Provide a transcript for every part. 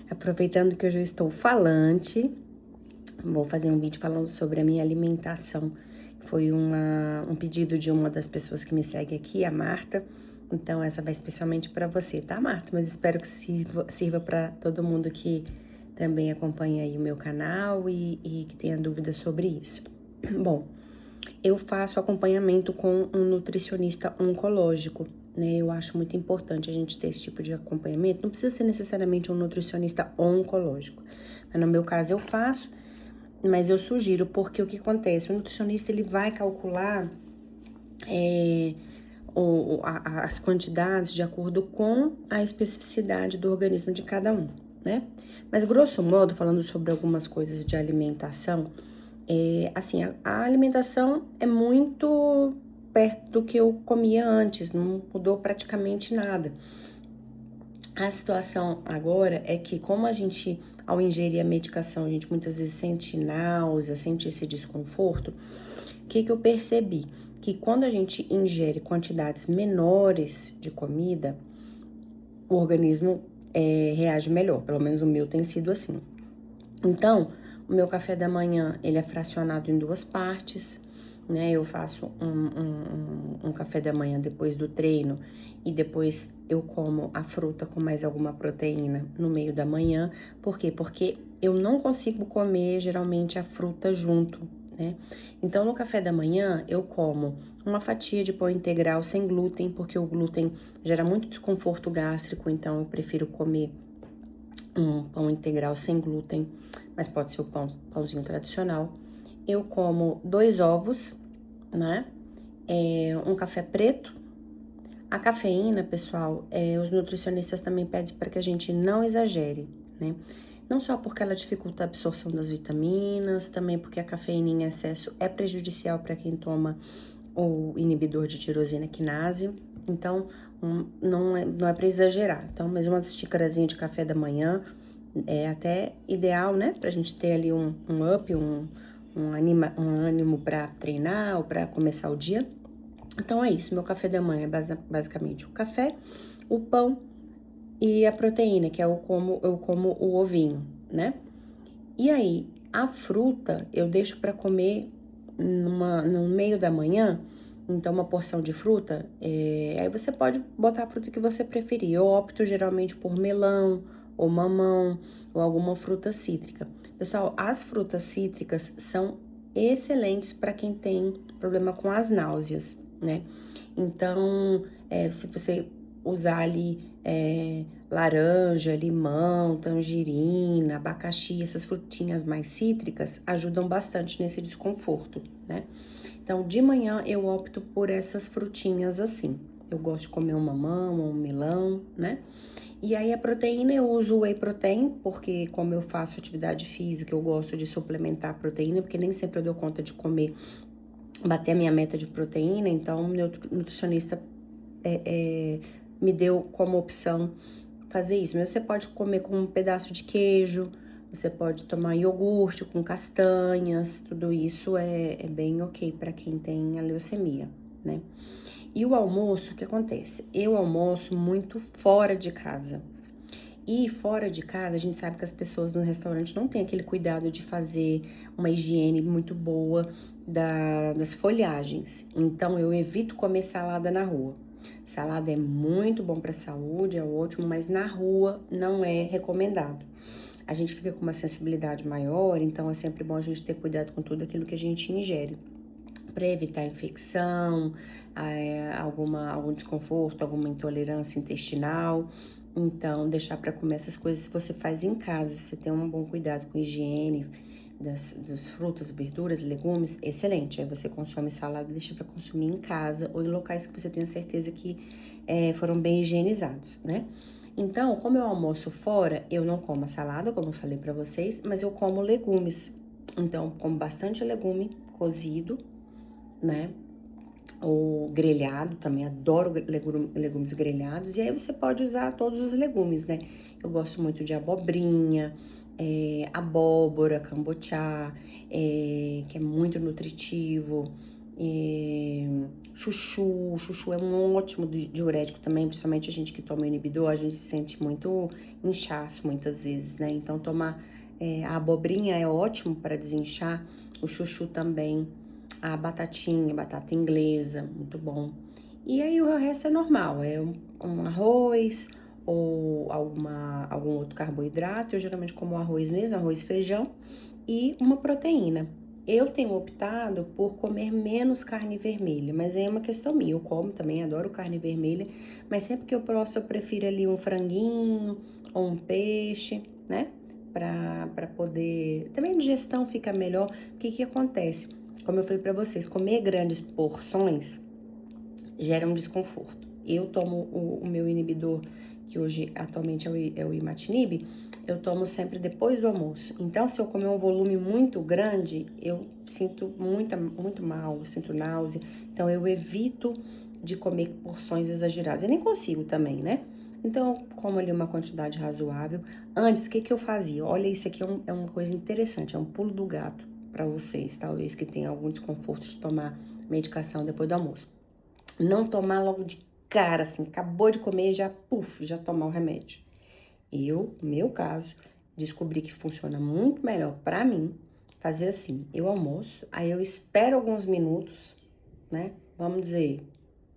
Aproveitando que hoje eu estou falante, vou fazer um vídeo falando sobre a minha alimentação. Foi um pedido de uma das pessoas que me segue aqui, a Marta. Então, essa vai especialmente para você, tá, Marta? Mas espero que sirva para todo mundo que também acompanha aí o meu canal e que tenha dúvidas sobre isso. Bom, eu faço acompanhamento com um nutricionista oncológico, né? Eu acho muito importante a gente ter esse tipo de acompanhamento. Não precisa ser necessariamente um nutricionista oncológico. Mas no meu caso eu faço, mas eu sugiro, porque o que acontece? O nutricionista, ele vai calcular as quantidades de acordo com a especificidade do organismo de cada um, né? Mas, grosso modo, falando sobre algumas coisas de alimentação, assim, a alimentação é muito perto do que eu comia antes, não mudou praticamente nada. A situação agora é que, como a gente, ao ingerir a medicação, a gente muitas vezes sente náusea, sente esse desconforto, o que eu percebi? Que quando a gente ingere quantidades menores de comida, o organismo reage melhor, pelo menos o meu tem sido assim. Então, o meu café da manhã, ele é fracionado em duas partes, né? Eu faço um café da manhã depois do treino e depois eu como a fruta com mais alguma proteína no meio da manhã. Por quê? Porque eu não consigo comer, geralmente, a fruta junto, né? Então, no café da manhã, eu como uma fatia de pão integral sem glúten, porque o glúten gera muito desconforto gástrico, então eu prefiro comer um pão integral sem glúten, mas pode ser o pãozinho tradicional. Eu como 2 ovos, né? Um café preto. A cafeína, pessoal, os nutricionistas também pedem para que a gente não exagere, né? Não só porque ela dificulta a absorção das vitaminas, também porque a cafeína em excesso é prejudicial para quem toma o inibidor de tirosina quinase. Então, não é para exagerar. Então, mais uma xicarazinha de café da manhã é até ideal, né? Pra gente ter ali um up, um ânimo pra treinar ou pra começar o dia. Então, é isso. Meu café da manhã é basicamente o café, o pão e a proteína, que é eu como o ovinho, né? E aí, a fruta eu deixo pra comer no meio da manhã. Então, uma porção de fruta, aí você pode botar a fruta que você preferir. Eu opto geralmente por melão ou mamão ou alguma fruta cítrica. Pessoal, as frutas cítricas são excelentes para quem tem problema com as náuseas, né? Então, se você usar ali laranja, limão, tangerina, abacaxi, essas frutinhas mais cítricas ajudam bastante nesse desconforto, né? Então, de manhã eu opto por essas frutinhas assim. Eu gosto de comer um mamão, um melão, né? E aí a proteína eu uso o whey protein, porque como eu faço atividade física, eu gosto de suplementar a proteína, porque nem sempre eu dou conta de comer, bater a minha meta de proteína, então meu nutricionista me deu como opção fazer isso. Mas você pode comer com um pedaço de queijo, você pode tomar iogurte com castanhas, tudo isso é bem ok para quem tem a leucemia, né? E o almoço, o que acontece? Eu almoço muito fora de casa. E fora de casa, a gente sabe que as pessoas no restaurante não têm aquele cuidado de fazer uma higiene muito boa das folhagens. Então, eu evito comer salada na rua. Salada é muito bom para a saúde, é ótimo, mas na rua não é recomendado. A gente fica com uma sensibilidade maior, então é sempre bom a gente ter cuidado com tudo aquilo que a gente ingere para evitar infecção, algum desconforto, alguma intolerância intestinal. Então, deixar para comer essas coisas se você faz em casa, se você tem um bom cuidado com higiene das frutas, verduras, legumes, excelente. Aí você consome salada, deixa para consumir em casa ou em locais que você tenha certeza que foram bem higienizados, né? Então, como eu almoço fora, eu não como a salada, como eu falei para vocês, mas eu como legumes. Então, eu como bastante legume cozido, né? Ou grelhado, também adoro legumes grelhados. E aí você pode usar todos os legumes, né? Eu gosto muito de abobrinha, abóbora, cambotiá, que é muito nutritivo. Chuchu é um ótimo diurético também, principalmente a gente que toma o inibidor, a gente se sente muito inchaço muitas vezes, né? Então, tomar a abobrinha é ótimo para desinchar, o chuchu também, a batatinha, batata inglesa, muito bom. E aí o resto é normal, é um arroz ou algum outro carboidrato. Eu geralmente como arroz mesmo, arroz e feijão, e uma proteína. Eu tenho optado por comer menos carne vermelha, mas é uma questão minha. Eu como também, adoro carne vermelha, mas sempre que eu posso, eu prefiro ali um franguinho ou um peixe, né? Pra poder. Também a digestão fica melhor. O que que acontece? Como eu falei pra vocês, comer grandes porções gera um desconforto. Eu tomo o meu inibidor, que hoje atualmente é o imatinib, eu tomo sempre depois do almoço. Então, se eu comer um volume muito grande, eu sinto muito mal, sinto náusea. Então, eu evito de comer porções exageradas. Eu nem consigo também, né? Então, eu como ali uma quantidade razoável. Antes, o que que eu fazia? Olha, isso aqui é uma coisa interessante, é um pulo do gato para vocês, talvez que tenha algum desconforto de tomar medicação depois do almoço. Não tomar logo de cara, assim, acabou de comer, já, puf, já tomar o remédio. Eu, no meu caso, descobri que funciona muito melhor pra mim fazer assim. Eu almoço, aí eu espero alguns minutos, né? Vamos dizer,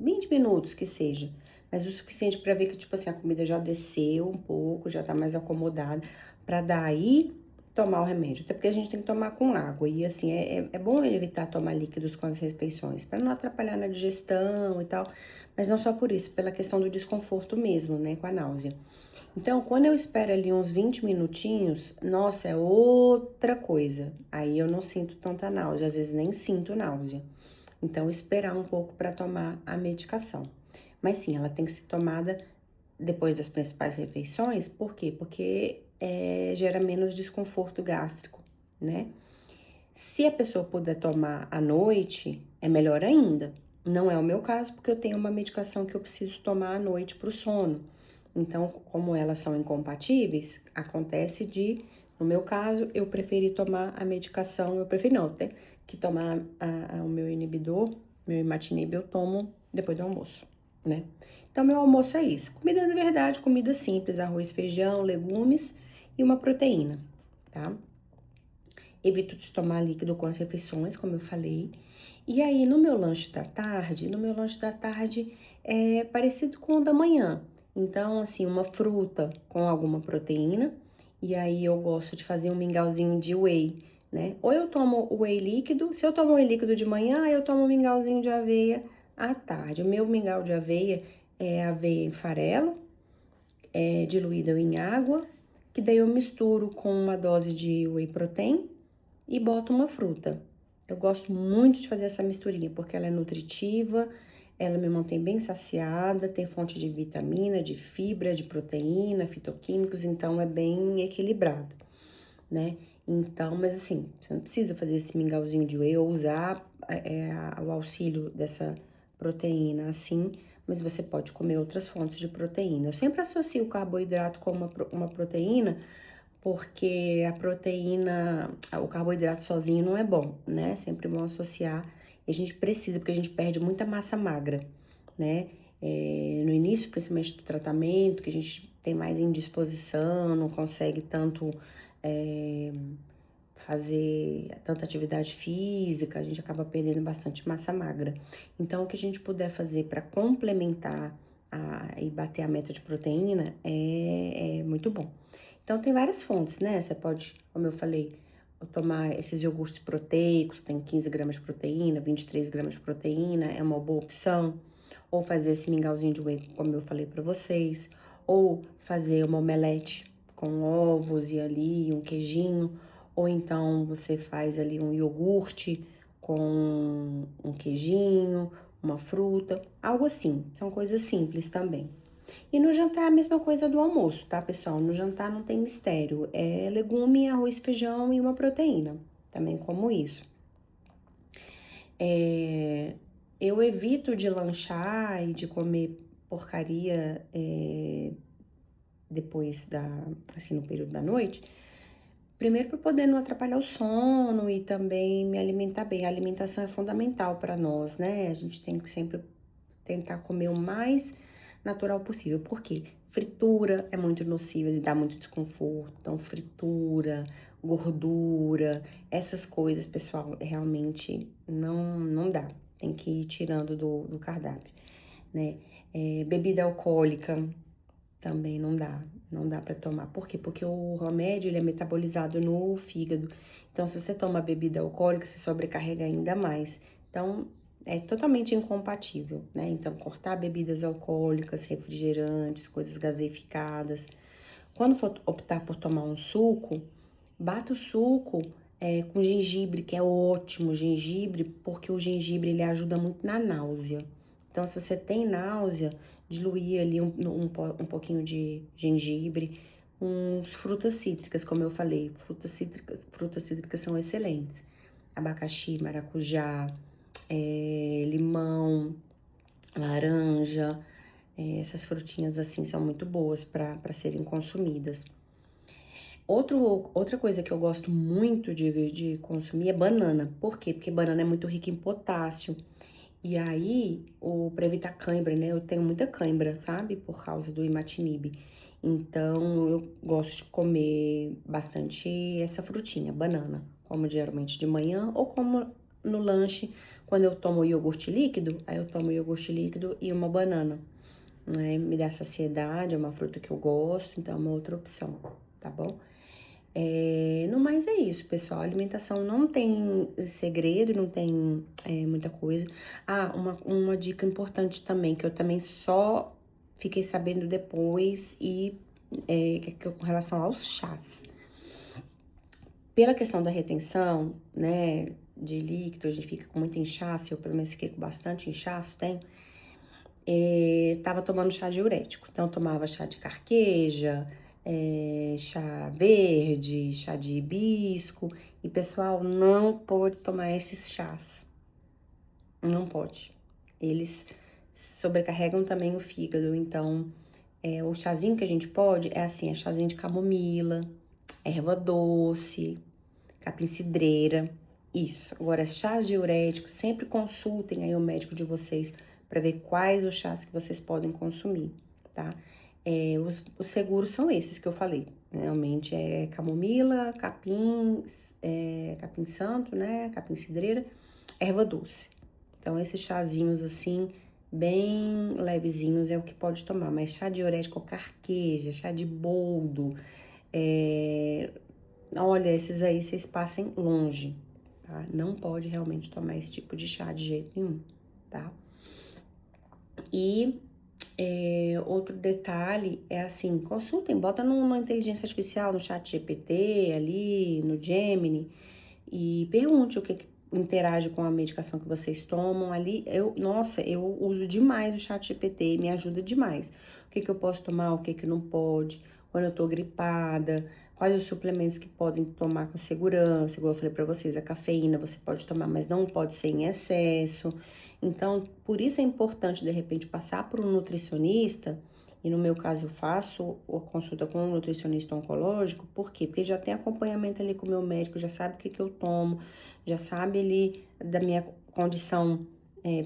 20 minutos que seja. Mas o suficiente pra ver que, tipo assim, a comida já desceu um pouco, já tá mais acomodada, pra daí tomar o remédio. Até porque a gente tem que tomar com água. E assim, é bom evitar tomar líquidos com as refeições, pra não atrapalhar na digestão e tal. Mas não só por isso, pela questão do desconforto mesmo, né? Com a náusea. Então, quando eu espero ali uns 20 minutinhos, nossa, é outra coisa. Aí eu não sinto tanta náusea, às vezes nem sinto náusea. Então, esperar um pouco para tomar a medicação. Mas sim, ela tem que ser tomada depois das principais refeições, por quê? Porque gera menos desconforto gástrico, né? Se a pessoa puder tomar à noite, é melhor ainda. Não é o meu caso, porque eu tenho uma medicação que eu preciso tomar à noite para o sono. Então, como elas são incompatíveis, acontece de, no meu caso, eu preferi tomar a medicação, eu preferi não, ter que tomar o meu inibidor, meu imatinib, eu tomo depois do almoço, né? Então, meu almoço é isso. Comida de verdade, comida simples, arroz, feijão, legumes e uma proteína, tá? Evito de tomar líquido com as refeições, como eu falei. E aí, no meu lanche da tarde é parecido com o da manhã. Então, assim, uma fruta com alguma proteína. E aí, eu gosto de fazer um mingauzinho de whey, né? Ou eu tomo o whey líquido. Se eu tomo whey líquido de manhã, eu tomo um mingauzinho de aveia à tarde. O meu mingau de aveia é aveia em farelo, diluída em água, que daí eu misturo com uma dose de whey protein e boto uma fruta. Eu gosto muito de fazer essa misturinha, porque ela é nutritiva, ela me mantém bem saciada, tem fonte de vitamina, de fibra, de proteína, fitoquímicos, então é bem equilibrado, né? Então, mas assim, você não precisa fazer esse mingauzinho de whey ou usar o auxílio dessa proteína assim, mas você pode comer outras fontes de proteína. Eu sempre associo o carboidrato com uma proteína, porque a proteína, o carboidrato sozinho não é bom, né? Sempre bom associar. E a gente precisa, porque a gente perde muita massa magra, né? No início, principalmente do tratamento, que a gente tem mais indisposição, não consegue tanto fazer tanta atividade física, a gente acaba perdendo bastante massa magra. Então, o que a gente puder fazer para complementar e bater a meta de proteína é muito bom. Então, tem várias fontes, né? Você pode, como eu falei, tomar esses iogurtes proteicos, tem 15 gramas de proteína, 23 gramas de proteína, é uma boa opção. Ou fazer esse mingauzinho de whey, como eu falei para vocês. Ou fazer uma omelete com ovos e ali um queijinho. Ou então você faz ali um iogurte com um queijinho, uma fruta, algo assim. São coisas simples também. E no jantar a mesma coisa do almoço, tá, pessoal? No jantar não tem mistério. É legume, arroz, feijão e uma proteína. Também como isso. Eu evito de lanchar e de comer porcaria depois assim, no período da noite, Primeiro para poder não atrapalhar o sono e também me alimentar bem. A alimentação é fundamental para nós, né? A gente tem que sempre tentar comer o mais natural possível. Por quê? Fritura é muito nociva, ele dá muito desconforto. Então, fritura, gordura, essas coisas, pessoal, realmente não dá. Tem que ir tirando do cardápio, né? Bebida alcoólica também não dá para tomar. Por quê? Porque o remédio, ele é metabolizado no fígado. Então, se você toma bebida alcoólica, você sobrecarrega ainda mais. Então, é totalmente incompatível, né? Então, cortar bebidas alcoólicas, refrigerantes, coisas gaseificadas. Quando for optar por tomar um suco, bata o suco com gengibre, que é ótimo gengibre, porque o gengibre ele ajuda muito na náusea. Então, se você tem náusea, diluir ali um pouquinho de gengibre, uns frutas cítricas, como eu falei. Frutas cítricas são excelentes. Abacaxi, maracujá, limão, laranja, essas frutinhas assim são muito boas para serem consumidas. Outra coisa que eu gosto muito de consumir é banana. Por quê? Porque banana é muito rica em potássio. E aí, pra evitar cãibra, né? Eu tenho muita cãibra, sabe? Por causa do imatinib. Então, eu gosto de comer bastante essa frutinha, banana. Como geralmente de manhã ou como no lanche, quando eu tomo iogurte líquido, aí eu tomo iogurte líquido e uma banana, né? Me dá saciedade, é uma fruta que eu gosto, então é uma outra opção, tá bom? No mais é isso, pessoal. A alimentação não tem segredo, não tem muita coisa. Ah, uma dica importante também, que eu também só fiquei sabendo depois, com relação aos chás. Pela questão da retenção, né, de líquido, a gente fica com muito inchaço, eu pelo menos fiquei com bastante inchaço, tava tomando chá diurético. Então, eu tomava chá de carqueja, chá verde, chá de hibisco. E, pessoal, não pode tomar esses chás. Não pode. Eles sobrecarregam também o fígado. Então, o chazinho que a gente pode é assim, é chazinho de camomila, erva doce, capim-cidreira, isso. Agora, chás diuréticos, sempre consultem aí o médico de vocês para ver quais os chás que vocês podem consumir, tá? Os seguros são esses que eu falei. Realmente é camomila, capim santo, né? Capim-cidreira, erva doce. Então, esses chazinhos assim, bem levezinhos é o que pode tomar. Mas chá diurético, carqueja, chá de boldo, olha, esses aí vocês passem longe, tá? Não pode realmente tomar esse tipo de chá de jeito nenhum, tá? E outro detalhe é assim, consultem, bota na inteligência artificial, no chat GPT, ali, no Gemini, e pergunte o que interage com a medicação que vocês tomam ali. Nossa, eu uso demais o chat GPT, me ajuda demais. O que eu posso tomar, o que não pode, quando eu tô gripada, quais os suplementos que podem tomar com segurança, igual eu falei pra vocês, a cafeína você pode tomar, mas não pode ser em excesso. Então, por isso é importante, de repente, passar por um nutricionista, e no meu caso eu faço a consulta com um nutricionista oncológico, por quê? Porque já tem acompanhamento ali com o meu médico, já sabe o que eu tomo, já sabe ali da minha condição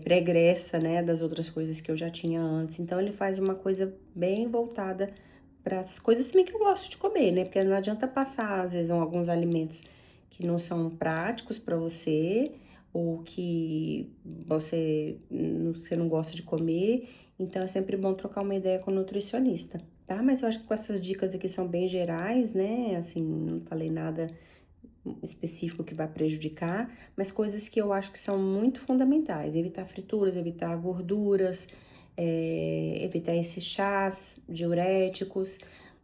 pregressa, né, das outras coisas que eu já tinha antes. Então, ele faz uma coisa bem voltada para as coisas também que eu gosto de comer, né? Porque não adianta passar, às vezes, alguns alimentos que não são práticos para você, ou que você não gosta de comer. Então, é sempre bom trocar uma ideia com o nutricionista, tá? Mas eu acho que com essas dicas aqui são bem gerais, né? Assim, não falei nada específico que vai prejudicar, mas coisas que eu acho que são muito fundamentais. Evitar frituras, evitar gorduras, evitar esses chás diuréticos,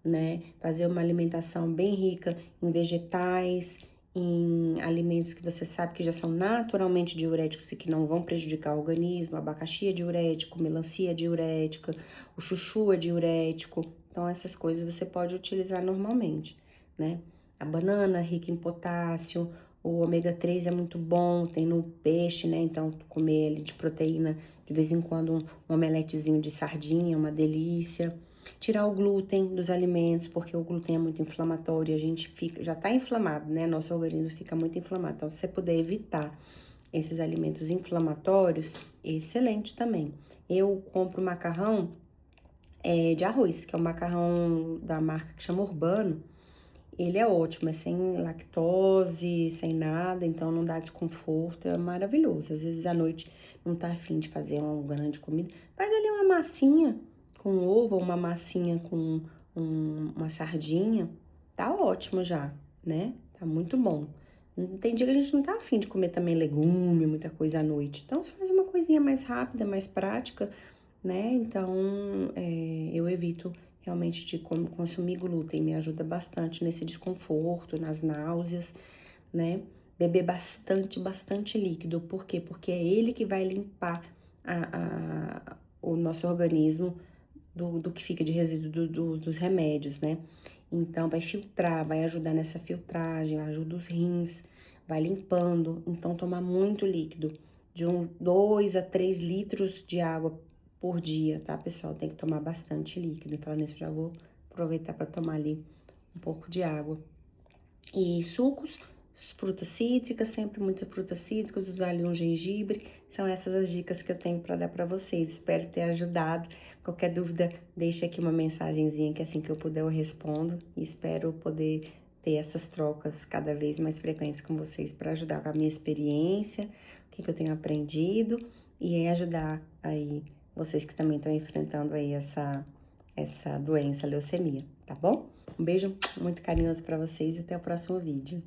né? Fazer uma alimentação bem rica em vegetais, em alimentos que você sabe que já são naturalmente diuréticos e que não vão prejudicar o organismo. Abacaxi é diurético, melancia é diurética, o chuchu é diurético. Então, essas coisas você pode utilizar normalmente, né? A banana rica em potássio, o ômega 3 é muito bom, tem no peixe, né? Então, comer ele de proteína, de vez em quando, um omeletezinho de sardinha, uma delícia. Tirar o glúten dos alimentos, porque o glúten é muito inflamatório e a gente fica, já tá inflamado, né? Nosso organismo fica muito inflamado. Então, se você puder evitar esses alimentos inflamatórios, excelente também. Eu compro macarrão de arroz, que é um macarrão da marca que chama Urbano. Ele é ótimo, é sem lactose, sem nada, então não dá desconforto, é maravilhoso. Às vezes à noite não tá afim de fazer uma grande comida, faz ali uma massinha com ovo, ou uma massinha com uma sardinha, tá ótimo já, né? Tá muito bom. Tem dia que a gente não tá afim de comer também legume, muita coisa à noite. Então, você faz uma coisinha mais rápida, mais prática, né? Então, eu evito realmente de consumir glúten, me ajuda bastante nesse desconforto, nas náuseas, né? Beber bastante líquido. Por quê? Porque é ele que vai limpar o nosso organismo do que fica de resíduo dos remédios, né? Então, vai filtrar, vai ajudar nessa filtragem, ajuda os rins, vai limpando. Então, tomar muito líquido, de 2 a 3 litros de água por dia, tá, pessoal? Tem que tomar bastante líquido. Então, nisso, já vou aproveitar para tomar ali um pouco de água. E sucos, frutas cítricas, sempre muitas frutas cítricas, usar ali um gengibre. São essas as dicas que eu tenho para dar para vocês. Espero ter ajudado. Qualquer dúvida, deixe aqui uma mensagenzinha que assim que eu puder eu respondo. E espero poder ter essas trocas cada vez mais frequentes com vocês para ajudar com a minha experiência, o que eu tenho aprendido e ajudar aí vocês que também estão enfrentando aí essa doença, leucemia, tá bom? Um beijo muito carinhoso para vocês e até o próximo vídeo.